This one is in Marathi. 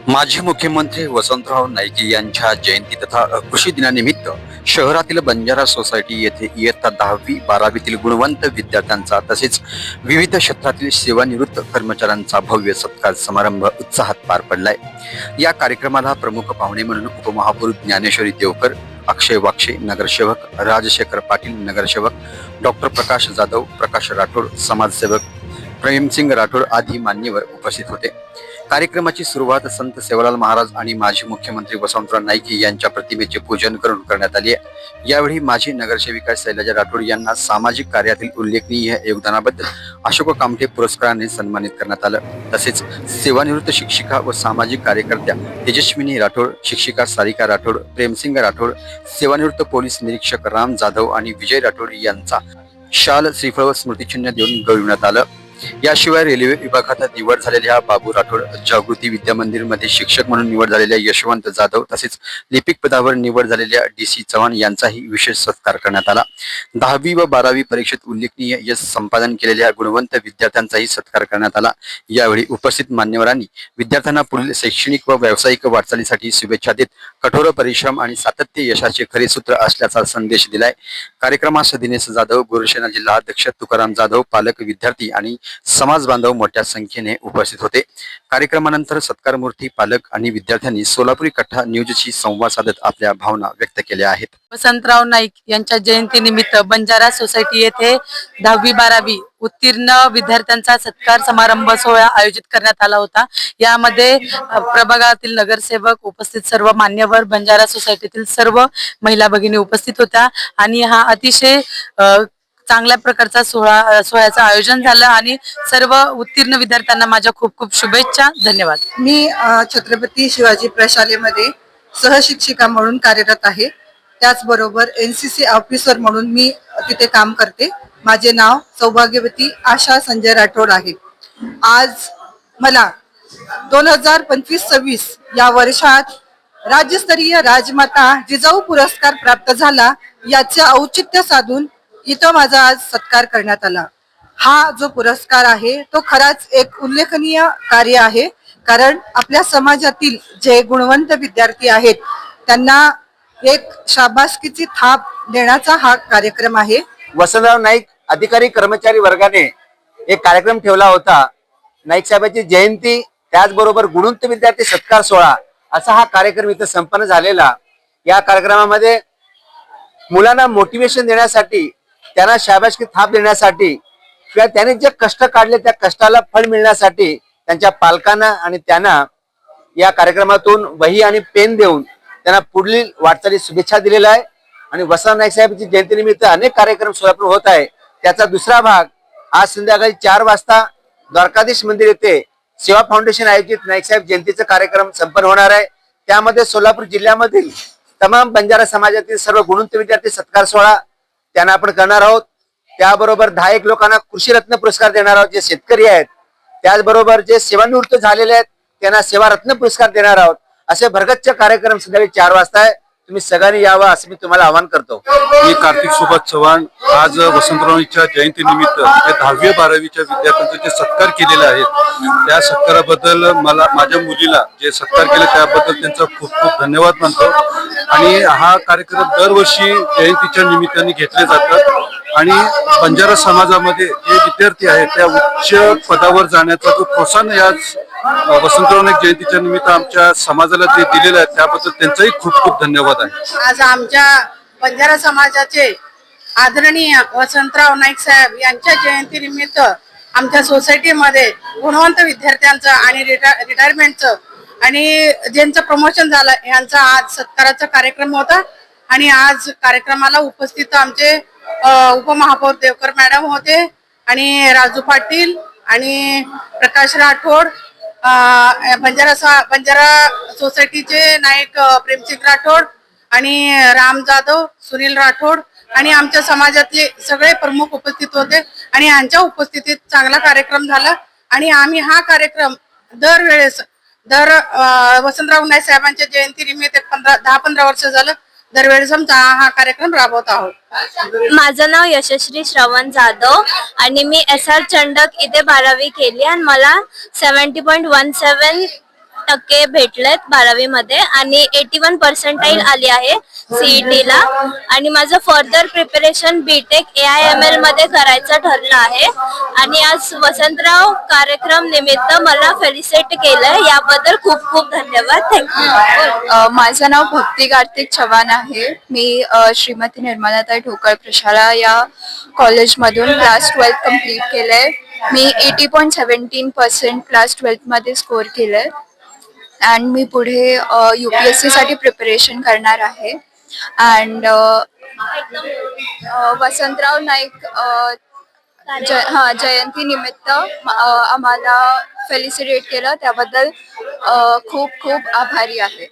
माजी मुख्यमंत्री वसंतराव नाईक यांच्या जयंती तथा कृषी दिनानिमित्त शहरातील बंजारा सोसायटी येथे इयत्ता 10वी-12वीतील गुणवंत विद्यार्थ्यांचा तसेच विविध क्षेत्रातील सेवानिवृत्त कर्मचाऱ्यांचा भव्य सत्कार समारंभ उत्साहात पार पडलाय। या कार्यक्रमाला प्रमुख पाहुणे म्हणून उपमहापौर ज्ञानेश्वरी देवकर, अक्षय वाक्षे नगरसेवक, राजशेखर पाटील नगरसेवक, डॉक्टर प्रकाश जाधव, प्रकाश राठोड समाजसेवक, प्रेमसिंग राठोड आदी मान्यवर उपस्थित होते। कार्यक्रमाची सुरुवात संत सेवालाल महाराज आणि माजी मुख्यमंत्री वसंतराव नाईक यांच्या प्रतिमेचे पूजन करून करण्यात आले। यावेळी माजी नगरसेविका शैलजा राठोड यांना सामाजिक कार्यातील उल्लेखनीय योगदानाबद्दल अशोक कामठे पुरस्काराने सन्मानित करण्यात आलं। तसेच सेवानिवृत्त शिक्षिका व सामाजिक कार्यकर्त्या तेजस्विनी राठोड, शिक्षिका सारिका राठोड, प्रेमसिंग राठोड, सेवानिवृत्त पोलीस निरीक्षक राम जाधव आणि विजय राठोड यांचा शाल, श्रीफळ व स्मृतिचिन्ह देऊन गौरविण्यात आलं। याशिवाय रेल्वे विभागात निवड झालेल्या बाबू राठोड, जागृती विद्या मंदिर मध्ये शिक्षक म्हणून निवड झालेल्या यशवंत जाधव तसेच लिपिक पदावर निवड झालेल्या DC चव्हाण यांचाही विशेष सत्कार करण्यात आला। 10वी व 12वी परीक्षेत उल्लेखनीय यश संपादन केलेल्या गुणवंत विद्यार्थ्यांचाही सत्कार करण्यात आला। यावेळी उपस्थित मान्यवरांनी विद्यार्थ्यांना पुढील शैक्षणिक व व्यावसायिक वाटचालीसाठी शुभेच्छा देत कठोर परिश्रम आणि सातत्य यशाचे खरे सूत्र असल्याचा संदेश दिलाय। कार्यक्रमास दिनेश जाधव, गुरुसेना जिल्हा अध्यक्ष तुकाराम जाधव, पालक, विद्यार्थी आणि समाज बांधव मोठ्या संख्येने उपस्थित होते। कार्यक्रमानंतर सत्कारमूर्ती, पालक आणि विद्यार्थ्यांनी सोलापुरी कट्टा न्यूजशी संवाद साधत आपल्या भावना व्यक्त केल्या आहेत। वसंतराव नाईक यांच्या जयंतीनिमित्त बंजारा सोसायटी येथे 10वी-12वी उत्तीर्ण विद्यार्थ्यांचा सत्कार समारंभ सोहळा आयोजित करण्यात आला होता। यामध्ये प्रभागातील नगरसेवक, उपस्थित सर्व मान्यवर, बंजारा सोसायटीतील सर्व महिला भगिनी उपस्थित होत्या आणि हा अतिशय चांगल्या प्रकारचा सोहळ्याचं आयोजन झालं आणि सर्व उत्तीर्ण विद्यार्थ्यांना माझ्या खूप खूप शुभेच्छा। धन्यवाद। मी छत्रपती शिवाजी प्रशालेमध्ये सहशिक्षिका म्हणून कार्यरत आहे। त्याचबरोबर NCC ऑफिसर म्हणून मी तिथे काम करते। माझे नाव सौभाग्यवती आशा संजय राठोड आहे। आज मला 2025-26 या वर्षात राज्यस्तरीय राजमाता जिजाऊ पुरस्कार प्राप्त झाला। याचे औचित्य साधून इथं माझा आज सत्कार करण्यात आला। हा जो पुरस्कार आहे तो खराच एक उल्लेखनीय कार्य आहे, कारण आपल्या समाजातील जे गुणवंत विद्यार्थी आहेत त्यांना एक शाबासकीची थाप देण्याचा हा कार्यक्रम आहे। वसंतराव नाईक अधिकारी कर्मचारी वर्गाने एक कार्यक्रम ठेवला होता, नाईक साहेबांची जयंती त्याचबरोबर गुणवंत विद्यार्थी सत्कार सोहळा असा हा कार्यक्रम इथं संपन्न झालेला। या कार्यक्रमामध्ये मुलांना मोटिवेशन देण्यासाठी, त्यांना शाबासकी थाप देण्यासाठी किंवा त्यांनी जे कष्ट काढले त्या कष्टाला फळ मिळण्यासाठी त्यांच्या पालकांना आणि त्यांना या कार्यक्रमातून वही आणि पेन देऊन त्यांना पुढील वाटचाली शुभेच्छा दिलेल्या आहे। आणि वसंतराव नाईक साहेबांची जयंतीनिमित्त अनेक कार्यक्रम सोलापूर होत आहे। त्याचा दुसरा भाग आज संध्याकाळी 4 वाजता द्वारकाधीश मंदिर येथे सेवा फाउंडेशन आयोजित नाईक साहेब जयंतीचा कार्यक्रम संपन्न होणार आहे। त्यामध्ये सोलापूर जिल्ह्यामधील तमाम बंजारा समाजातील सर्व गुणवंत विद्यार्थी सत्कार सोहळा त्यांना आपण करणार आहोत। त्याबरोबर 10 लोकांना कृषी रत्न पुरस्कार देणार आहोत जे शेतकरी आहेत। त्याचबरोबर जे सेवानिवृत्त झालेले आहेत त्यांना सेवा रत्न पुरस्कार देणार आहोत। असे भरगच्च कार्यक्रम संध्याकाळी 4 वाजता आहे। तुम्ही सगळ्यांनी यावं असं मी तुम्हाला आवाहन करतो। मी कार्तिक सुभाष चव्हाण आज वसंतरावांच्या जयंतीनिमित्त 10वी-12वीच्या विद्यार्थ्यांचे जे सत्कार केलेले आहेत त्या सत्काराबद्दल मला माझ्या मुलीला जे सत्कार केले त्याबद्दल त्यांचा खूप खूप धन्यवाद मानतो। आणि हा कार्यक्रम दरवर्षी जयंतीच्या निमित्ताने घेतले जातात आणि बंजारा समाजामध्ये जे विद्यार्थी आहेत त्या उच्च पदावर जाण्याचा जो प्रोत्साहन या वसंतराव नाईक जयंतीच्या निमित्त आमच्या समाजाला जे दिलेलं आहे त्याबद्दल त्यांचाही खूप खूप धन्यवाद आहे। आज आमच्या बंजारा समाजाचे आदरणीय वसंतराव नाईक साहेब यांच्या जयंतीनिमित्त आमच्या सोसायटीमध्ये गुणवंत विद्यार्थ्यांचं आणि रिटायरमेंटचं आणि ज्यांचं प्रमोशन झालं यांचा आज सत्काराचा कार्यक्रम होता। आणि आज कार्यक्रमाला उपस्थित आमचे उपमहापौर देवकर मॅडम होते आणि राजू पाटील आणि प्रकाश राठोड, बंजारा सोसायटीचे नायक प्रेमसिंग राठोड आणि राम जाधव, सुनील राठोड आणि आमच्या समाजातले सगळे प्रमुख उपस्थित होते आणि यांच्या उपस्थितीत चांगला कार्यक्रम झाला। आणि आम्ही हा कार्यक्रम दरवेळेस वसंतराव नाईक साहेबांच्या जयंतीनिमित्त 10-15 वर्ष झालं दरवेळेस आमचा हा कार्यक्रम राबवत आहोत। माझं नाव यशश्री श्रवण जाधव आणि मी SR चंडक इथे 12वी केली आणि मला 70.17 टक्के भेटलेत 12वी मध्ये आणि 81% आली आहे सीईटी ला. आणि माझं फर्दर प्रिपरेशन बीटेक AIML मध्ये करायचं ठरलं आहे. आणि आज वसंतराव कार्यक्रम निमित्त मला फेलिसिट केलं, याबद्दल खूप खूप धन्यवाद. थँक्यू. माझं नाव भक्ती कार्तिक चव्हाण आहे. मी श्रीमती निर्मलाताई ठोकळ प्रशाला या कॉलेजमधून क्लास 12 कम्प्लीट केलंय. मी 80.17% क्लास 12 मध्ये स्कोर केलंय. अँड मी पुढे UPSC साठी प्रिपरेशन करणार आहे. अँड वसंतराव नाईक जयंती निमित्त आम्हाला फेलिसिटेट केलं, त्याबद्दल खूप खूप आभारी आहे.